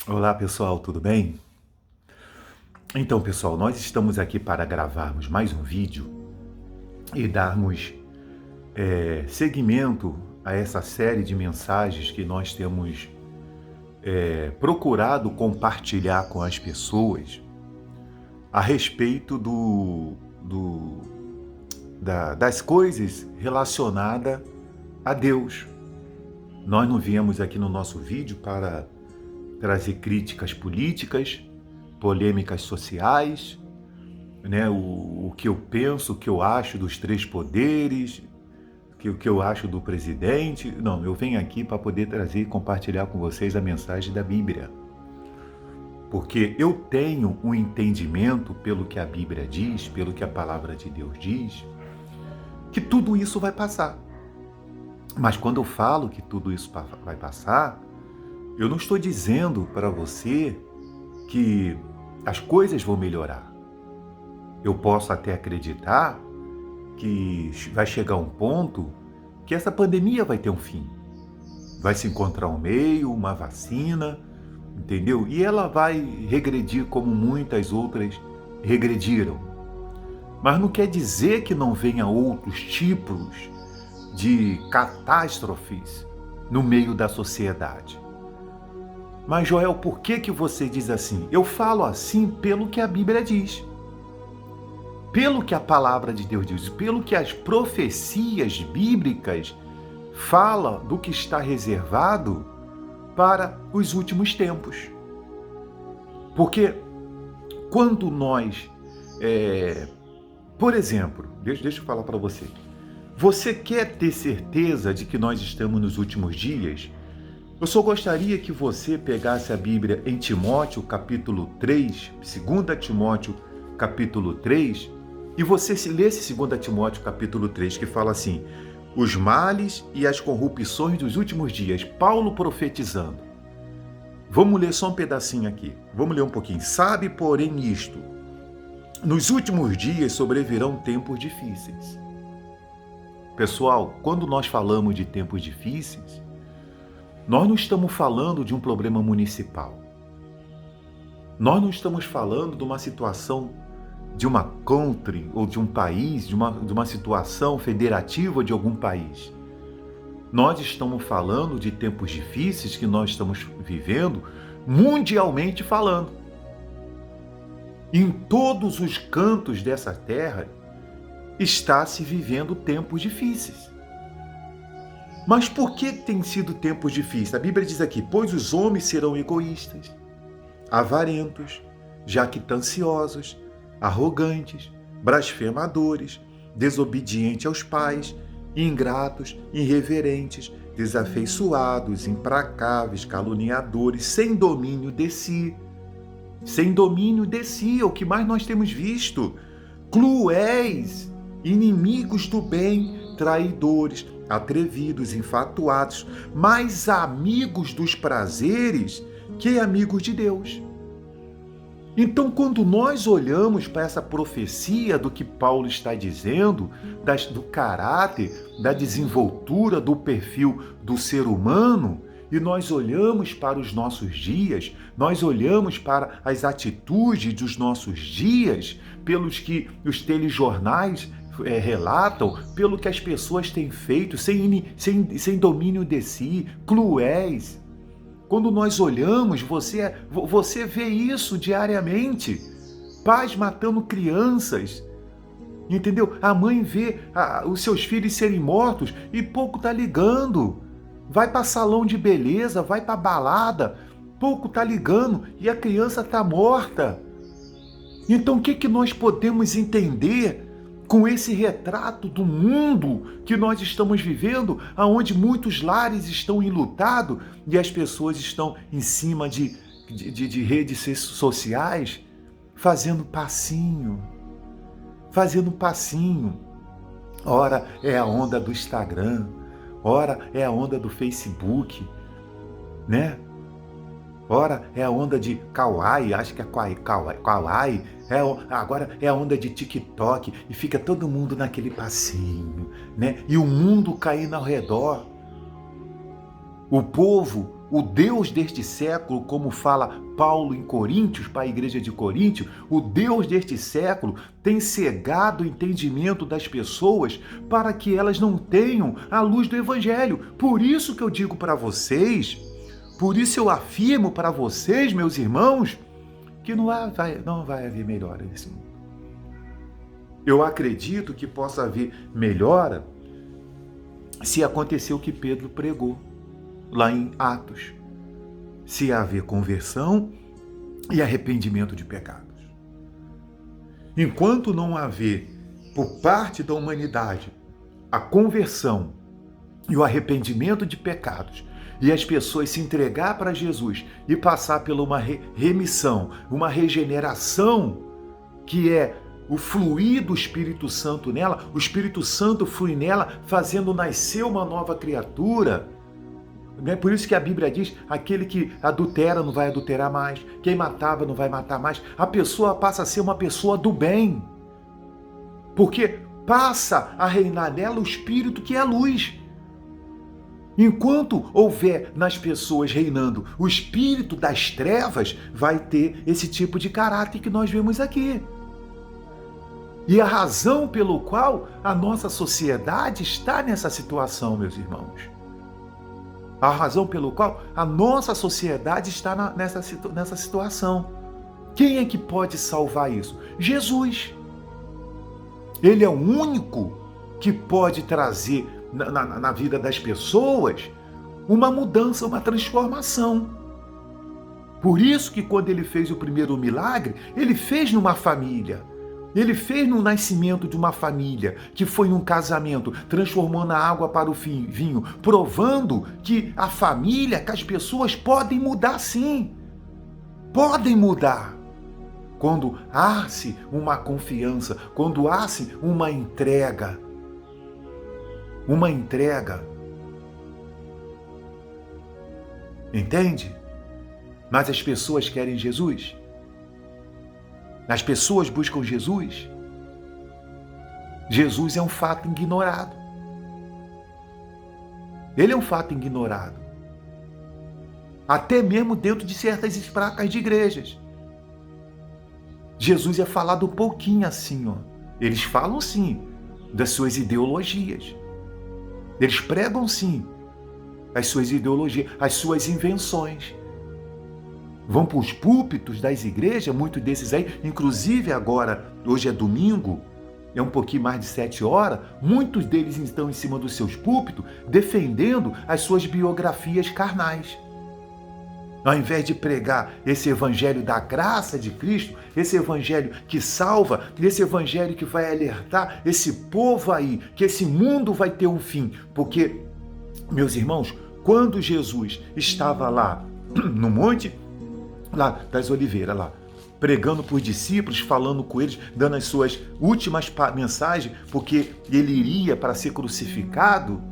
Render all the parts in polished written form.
Olá pessoal, tudo bem? Então pessoal, nós estamos aqui para gravarmos mais um vídeo e darmos seguimento a essa série de mensagens que nós temos procurado compartilhar com as pessoas a respeito das coisas relacionadas a Deus. Nós não viemos aqui no nosso vídeo para trazer críticas políticas, polêmicas sociais, né? O que eu penso, o que eu acho dos três poderes, o que eu acho do presidente. Não, eu venho aqui para poder trazer e compartilhar com vocês a mensagem da Bíblia. Porque eu tenho um entendimento pelo que a Bíblia diz, pelo que a palavra de Deus diz, que tudo isso vai passar. Mas quando eu falo que tudo isso vai passar, eu não estou dizendo para você que as coisas vão melhorar. Eu posso até acreditar que vai chegar um ponto que essa pandemia vai ter um fim. Vai se encontrar um meio, uma vacina, entendeu? E ela vai regredir como muitas outras regrediram. Mas não quer dizer que não venha outros tipos de catástrofes no meio da sociedade. Mas Joel, por que você diz assim? Eu falo assim pelo que a Bíblia diz. Pelo que a palavra de Deus diz, pelo que as profecias bíblicas falam do que está reservado para os últimos tempos. Porque quando nós, por exemplo, deixa eu falar para você. Você quer ter certeza de que nós estamos nos últimos dias? Eu só gostaria que você pegasse a Bíblia em Timóteo, capítulo 3, 2 Timóteo, capítulo 3, e você se lesse 2 Timóteo, capítulo 3, que fala assim: os males e as corrupções dos últimos dias, Paulo profetizando. Vamos ler só um pedacinho aqui, vamos ler um pouquinho. Sabe, porém, isto: nos últimos dias sobrevirão tempos difíceis. Pessoal, quando nós falamos de tempos difíceis, nós não estamos falando de um problema municipal. Nós não estamos falando de uma situação de uma country ou de um país, de uma situação federativa de algum país. Nós estamos falando de tempos difíceis que nós estamos vivendo mundialmente falando. Em todos os cantos dessa terra está se vivendo tempos difíceis. Mas por que tem sido tempos difíceis? A Bíblia diz aqui: pois os homens serão egoístas, avarentos, jactanciosos, arrogantes, blasfemadores, desobedientes aos pais, ingratos, irreverentes, desafeiçoados, implacáveis, caluniadores, sem domínio de si. Sem domínio de si, é o que mais nós temos visto. Cruéis, inimigos do bem, traidores, atrevidos, infatuados, mais amigos dos prazeres que amigos de Deus. Então, quando nós olhamos para essa profecia do que Paulo está dizendo, do caráter, da desenvoltura, do perfil do ser humano, e nós olhamos para os nossos dias, nós olhamos para as atitudes dos nossos dias, pelos que os telejornais relatam, pelo que as pessoas têm feito, sem domínio de si, cruéis. Quando nós olhamos, você vê isso diariamente. Pais matando crianças, entendeu? A mãe vê os seus filhos serem mortos e pouco tá ligando. Vai para salão de beleza, vai para balada, pouco tá ligando e a criança tá morta. Então o que nós podemos entender com esse retrato do mundo que nós estamos vivendo, onde muitos lares estão enlutados e as pessoas estão em cima de redes sociais fazendo passinho. Ora é a onda do Instagram, ora é a onda do Facebook, né? Ora é a onda de Kawaii, acho que é Kawaii, agora é a onda de TikTok e fica todo mundo naquele passinho, né? E o mundo caindo ao redor. O povo o Deus deste século, como fala Paulo em Coríntios, para a igreja de Coríntio, o Deus deste século tem cegado o entendimento das pessoas para que elas não tenham a luz do Evangelho. Por isso que eu digo para vocês, por isso eu afirmo para vocês, meus irmãos, que não vai haver melhora nesse mundo. Eu acredito que possa haver melhora se acontecer o que Pedro pregou lá em Atos, se haver conversão e arrependimento de pecados. Enquanto não haver, por parte da humanidade, a conversão e o arrependimento de pecados, e as pessoas se entregar para Jesus e passar por uma remissão, uma regeneração, que é o fluir do Espírito Santo nela, o Espírito Santo flui nela, fazendo nascer uma nova criatura. É por isso que a Bíblia diz, aquele que adultera não vai adulterar mais, quem matava não vai matar mais. A pessoa passa a ser uma pessoa do bem, porque passa a reinar nela o Espírito que é a luz. Enquanto houver nas pessoas reinando o espírito das trevas, vai ter esse tipo de caráter que nós vemos aqui. E a razão pelo qual a nossa sociedade está nessa situação, meus irmãos. A razão pelo qual a nossa sociedade está nessa situação. Quem é que pode salvar isso? Jesus. Ele é o único que pode trazer na vida das pessoas uma mudança, uma transformação. Por isso que quando ele fez o primeiro milagre, ele fez numa família. Ele fez no nascimento de uma família, que foi num casamento, transformando a água para o vinho, provando que a família, que as pessoas podem mudar sim. Podem mudar. Quando há-se uma confiança, quando há-se uma entrega. Uma entrega. Entende? Mas as pessoas querem Jesus. As pessoas buscam Jesus. Jesus é um fato ignorado. Ele é um fato ignorado. Até mesmo dentro de certas placas de igrejas. Jesus é falado um pouquinho assim, ó. Eles falam sim das suas ideologias. Eles pregam sim as suas ideologias, as suas invenções. Vão para os púlpitos das igrejas, muitos desses aí, inclusive agora, hoje é domingo, é um pouquinho mais de 7 horas, muitos deles estão em cima dos seus púlpitos, defendendo as suas biografias carnais. Ao invés de pregar esse evangelho da graça de Cristo, esse evangelho que salva, esse evangelho que vai alertar esse povo aí, que esse mundo vai ter um fim. Porque, meus irmãos, quando Jesus estava lá no monte, lá das Oliveiras, lá, pregando para os discípulos, falando com eles, dando as suas últimas mensagens, porque ele iria para ser crucificado,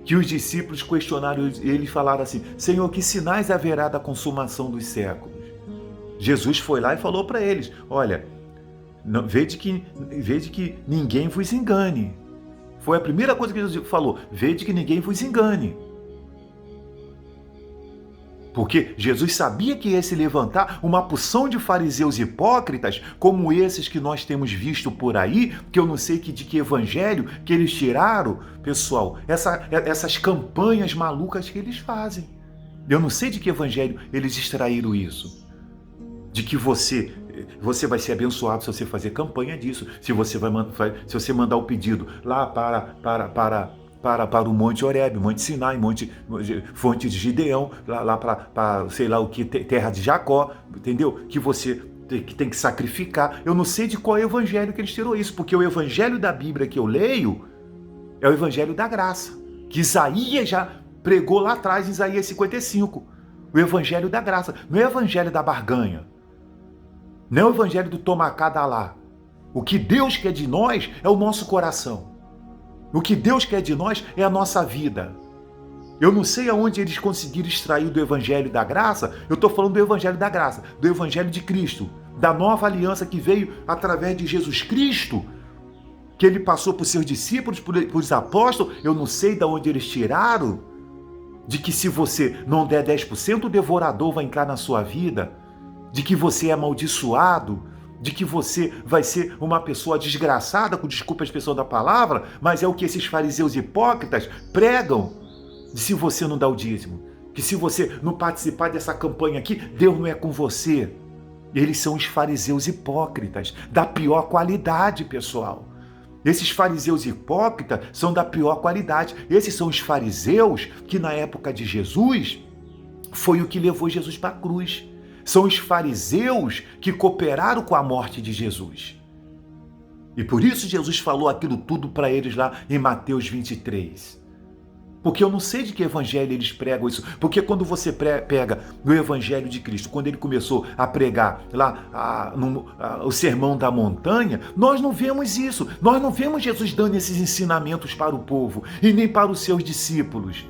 que os discípulos questionaram ele e falaram assim: Senhor, que sinais haverá da consumação dos séculos? Jesus foi lá e falou para eles: olha, vede que ninguém vos engane. Foi a primeira coisa que Jesus falou: vede que ninguém vos engane. Porque Jesus sabia que ia se levantar uma porção de fariseus hipócritas, como esses que nós temos visto por aí, que eu não sei de que evangelho que eles tiraram, pessoal, essas campanhas malucas que eles fazem. Eu não sei de que evangelho eles extraíram isso. De que você vai ser abençoado se você fazer campanha disso, se você mandar o pedido lá para o Monte Horebe, Monte Sinai, Fonte de Gideão, lá para sei lá o que, terra de Jacó, entendeu? Que você tem que sacrificar. Eu não sei de qual evangelho que eles tirou isso, porque o evangelho da Bíblia que eu leio é o evangelho da graça, que Isaías já pregou lá atrás, em Isaías 55. O evangelho da graça, não é o evangelho da barganha, não é o evangelho do toma cá, dá lá. O que Deus quer de nós é o nosso coração. O que Deus quer de nós é a nossa vida. Eu não sei aonde eles conseguiram extrair do evangelho da graça. Eu estou falando do evangelho da graça, do evangelho de Cristo, da nova aliança que veio através de Jesus Cristo, que ele passou para os seus discípulos, para os apóstolos. Eu não sei de onde eles tiraram. de que se você não der 10%, o devorador vai entrar na sua vida, de que você é amaldiçoado, de que você vai ser uma pessoa desgraçada, com desculpa a expressão da palavra, mas é o que esses fariseus hipócritas pregam, de se você não dá o dízimo, que se você não participar dessa campanha aqui, Deus não é com você. Eles são os fariseus hipócritas, da pior qualidade, pessoal. Esses fariseus hipócritas são da pior qualidade. Esses são os fariseus que na época de Jesus foi o que levou Jesus para a cruz. São os fariseus que cooperaram com a morte de Jesus. E por isso Jesus falou aquilo tudo para eles lá em Mateus 23. Porque eu não sei de que evangelho eles pregam isso. Porque quando você pega no evangelho de Cristo, quando ele começou a pregar lá o sermão da montanha, nós não vemos isso. Nós não vemos Jesus dando esses ensinamentos para o povo e nem para os seus discípulos.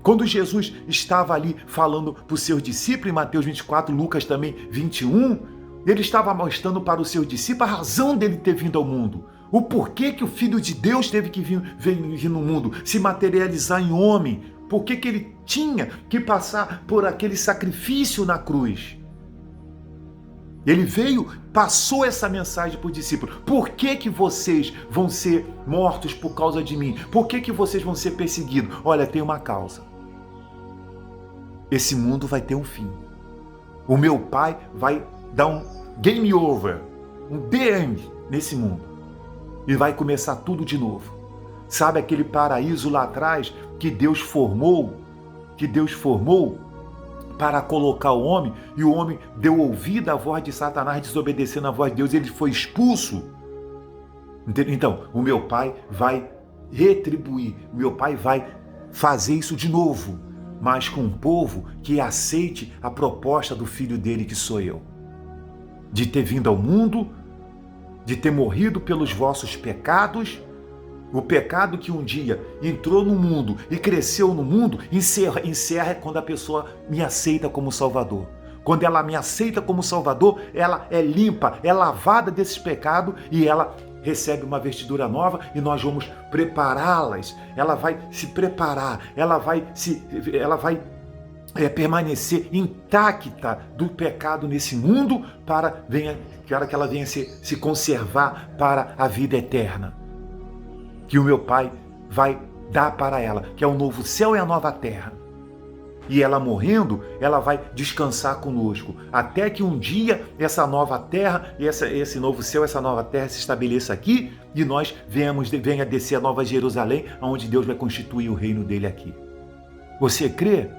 Quando Jesus estava ali falando para os seus discípulos, em Mateus 24, Lucas também 21, ele estava mostrando para os seus discípulos a razão dele ter vindo ao mundo. O porquê que o Filho de Deus teve que vir no mundo, se materializar em homem. Por que ele tinha que passar por aquele sacrifício na cruz? Ele veio, passou essa mensagem para os discípulos. Por que vocês vão ser mortos por causa de mim? Por que vocês vão ser perseguidos? Olha, tem uma causa. Esse mundo vai ter um fim. O meu Pai vai dar um game over, um the end nesse mundo. E vai começar tudo de novo. Sabe aquele paraíso lá atrás que Deus formou para colocar o homem, e o homem deu ouvido à voz de Satanás, desobedecendo à voz de Deus, e ele foi expulso? Então, o meu Pai vai retribuir, o meu Pai vai fazer isso de novo, mas com um povo que aceite a proposta do Filho dele, que sou eu, de ter vindo ao mundo, de ter morrido pelos vossos pecados. O pecado que um dia entrou no mundo e cresceu no mundo, encerra quando a pessoa me aceita como Salvador. Quando ela me aceita como Salvador, ela é limpa, é lavada desses pecados e ela recebe uma vestidura nova e nós vamos prepará-las. Ela vai se preparar, ela vai permanecer intacta do pecado nesse mundo para que ela venha se conservar para a vida eterna, que o meu Pai vai dar para ela, que é o novo céu e a nova terra. E ela morrendo, ela vai descansar conosco, até que um dia essa nova terra, esse novo céu, essa nova terra se estabeleça aqui e nós venha descer a Nova Jerusalém, onde Deus vai constituir o reino dele aqui. Você crê?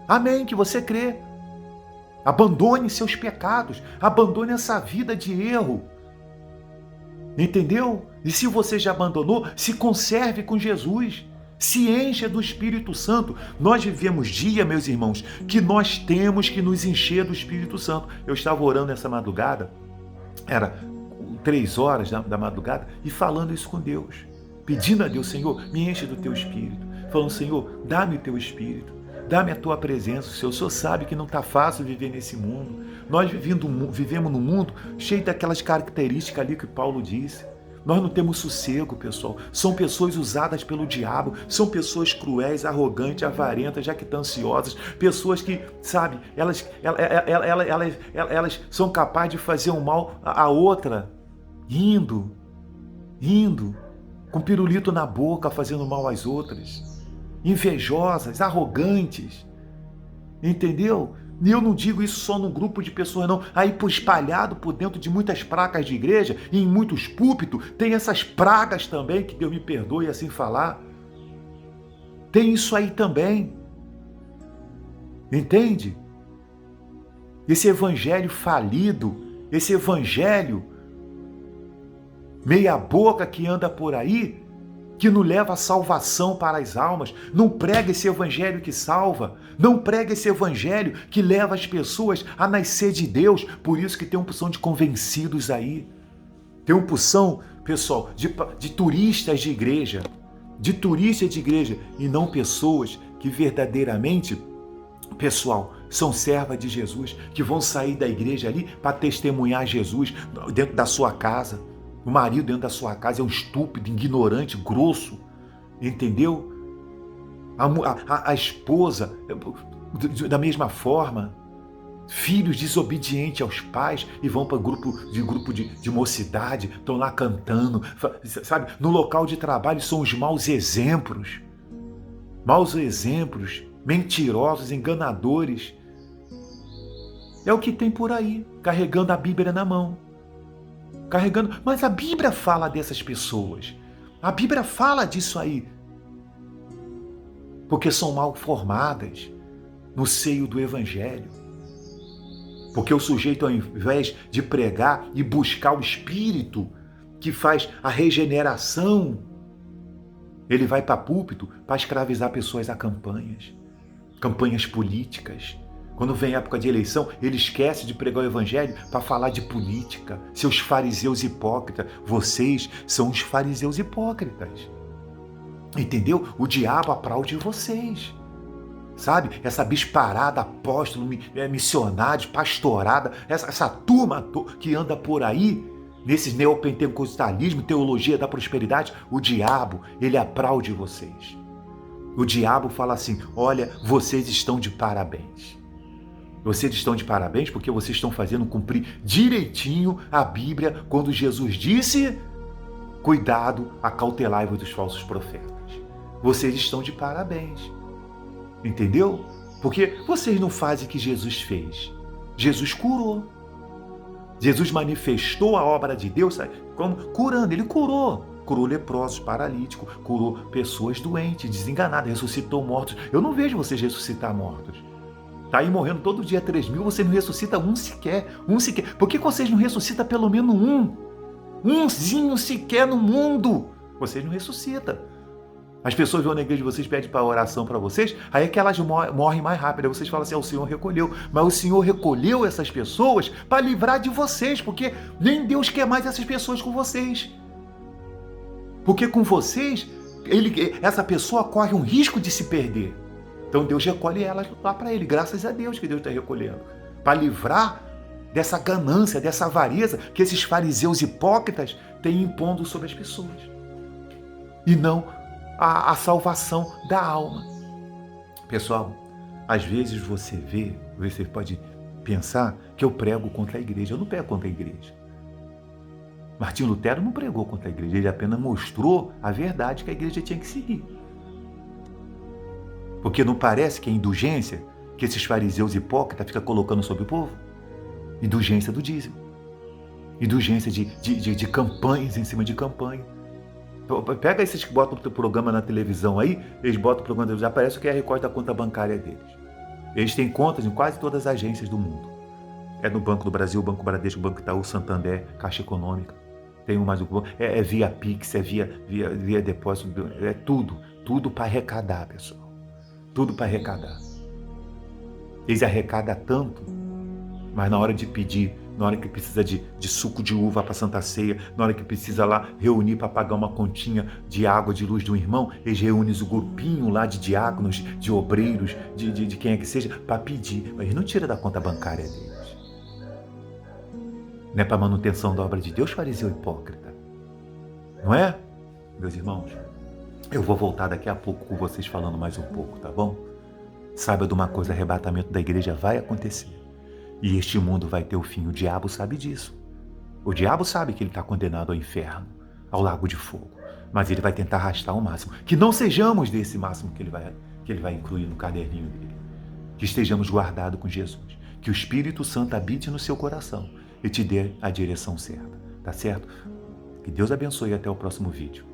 Amém, que você crê. Abandone seus pecados, abandone essa vida de erro. Entendeu? E se você já abandonou, se conserve com Jesus. Se encha do Espírito Santo. Nós vivemos dia, meus irmãos, que nós temos que nos encher do Espírito Santo. Eu estava orando essa madrugada, era 3 horas da madrugada, e falando isso com Deus. Pedindo a Deus, Senhor, me enche do teu Espírito. Falando, Senhor, dá-me o teu Espírito. Dá-me a tua presença, Senhor. O Senhor sabe que não está fácil viver nesse mundo. Nós vivemos num mundo cheio daquelas características ali que Paulo disse. Nós não temos sossego, pessoal. São pessoas usadas pelo diabo, são pessoas cruéis, arrogantes, avarentas, jactanciosas, pessoas que, sabe, elas são capazes de fazer um mal a outra, rindo, com pirulito na boca, fazendo mal às outras. Invejosas, arrogantes, entendeu? E eu não digo isso só num grupo de pessoas, não. Aí espalhado por dentro de muitas placas de igreja e em muitos púlpitos, tem essas pragas também, que Deus me perdoe assim falar. Tem isso aí também. Entende? Esse evangelho falido, esse evangelho meia boca que anda por aí, que não leva a salvação para as almas. Não prega esse evangelho que salva. Não prega esse evangelho que leva as pessoas a nascer de Deus. Por isso que tem uma porção de convencidos aí. Tem uma porção, pessoal, de turistas de igreja. De turistas de igreja. E não pessoas que verdadeiramente, pessoal, são servas de Jesus. Que vão sair da igreja ali para testemunhar Jesus dentro da sua casa. O marido dentro da sua casa é um estúpido, ignorante, grosso, entendeu? a esposa, da mesma forma. Filhos desobedientes aos pais e vão para grupo de mocidade, estão lá cantando, sabe? No local de trabalho são os maus exemplos, mentirosos, enganadores. É o que tem por aí, carregando a Bíblia na mão. Mas a Bíblia fala dessas pessoas. A Bíblia fala disso aí. Porque são mal formadas no seio do Evangelho. Porque o sujeito, ao invés de pregar e buscar o Espírito que faz a regeneração, ele vai para púlpito para escravizar pessoas a campanhas políticas. Quando vem época de eleição, ele esquece de pregar o Evangelho para falar de política. Seus fariseus hipócritas, vocês são os fariseus hipócritas. Entendeu? O diabo aplaude vocês. Sabe? Essa bisparada, apóstolo, missionários, pastorada, essa turma que anda por aí, nesses neopentecostalismo, teologia da prosperidade, o diabo, ele aplaude vocês. O diabo fala assim: olha, vocês estão de parabéns. Vocês estão de parabéns porque vocês estão fazendo cumprir direitinho a Bíblia quando Jesus disse: cuidado, acautelai-vos dos falsos profetas. Vocês estão de parabéns. Entendeu? Porque vocês não fazem o que Jesus fez. Jesus curou. Jesus manifestou a obra de Deus, sabe? Como? Curando. Ele curou. Curou leprosos, paralíticos, curou pessoas doentes, desenganadas, ressuscitou mortos. Eu não vejo vocês ressuscitar mortos. Tá aí morrendo todo dia 3.000, você não ressuscita um sequer. Por que vocês não ressuscitam pelo menos um? Umzinho sequer no mundo. Vocês não ressuscitam. As pessoas vão na igreja de vocês, pedem para oração para vocês, aí é que elas morrem mais rápido. Aí vocês falam assim: o Senhor recolheu. Mas o Senhor recolheu essas pessoas para livrar de vocês, porque nem Deus quer mais essas pessoas com vocês. Porque com vocês, essa pessoa corre um risco de se perder. Então Deus recolhe elas lá para Ele. Graças a Deus que Deus está recolhendo. Para livrar dessa ganância, dessa avareza que esses fariseus hipócritas têm impondo sobre as pessoas. E não a salvação da alma. Pessoal, às vezes você pode pensar que eu prego contra a igreja. Eu não prego contra a igreja. Martinho Lutero não pregou contra a igreja, ele apenas mostrou a verdade que a igreja tinha que seguir. Porque não parece que a indulgência que esses fariseus hipócritas ficam colocando sobre o povo? Indulgência do dízimo. Indulgência de campanhas em cima de campanha. Pega esses que botam o programa na televisão aí, eles botam o programa na televisão, aparece o QR Code da conta bancária deles. Eles têm contas em quase todas as agências do mundo. É no Banco do Brasil, Banco Bradesco, Banco Itaú, Santander, Caixa Econômica. Tem mais um, é via Pix, é via depósito, é tudo para arrecadar, pessoal. Tudo para arrecadar. Eles arrecadam tanto, mas na hora de pedir, na hora que precisa de suco de uva para Santa Ceia, na hora que precisa lá reunir para pagar uma continha de água, de luz de um irmão, eles reúnem o grupinho lá de diáconos, de obreiros, de quem é que seja, para pedir. Mas eles não tiram da conta bancária deles. Não é para manutenção da obra de Deus, fariseu hipócrita. Não é? Meus irmãos, eu vou voltar daqui a pouco com vocês falando mais um pouco, tá bom? Saiba de uma coisa, arrebatamento da igreja vai acontecer. E este mundo vai ter o fim. O diabo sabe disso. O diabo sabe que ele está condenado ao inferno, ao lago de fogo. Mas ele vai tentar arrastar o máximo. Que não sejamos desse máximo que ele vai incluir no caderninho dele. Que estejamos guardados com Jesus. Que o Espírito Santo habite no seu coração e te dê a direção certa. Tá certo? Que Deus abençoe e até o próximo vídeo.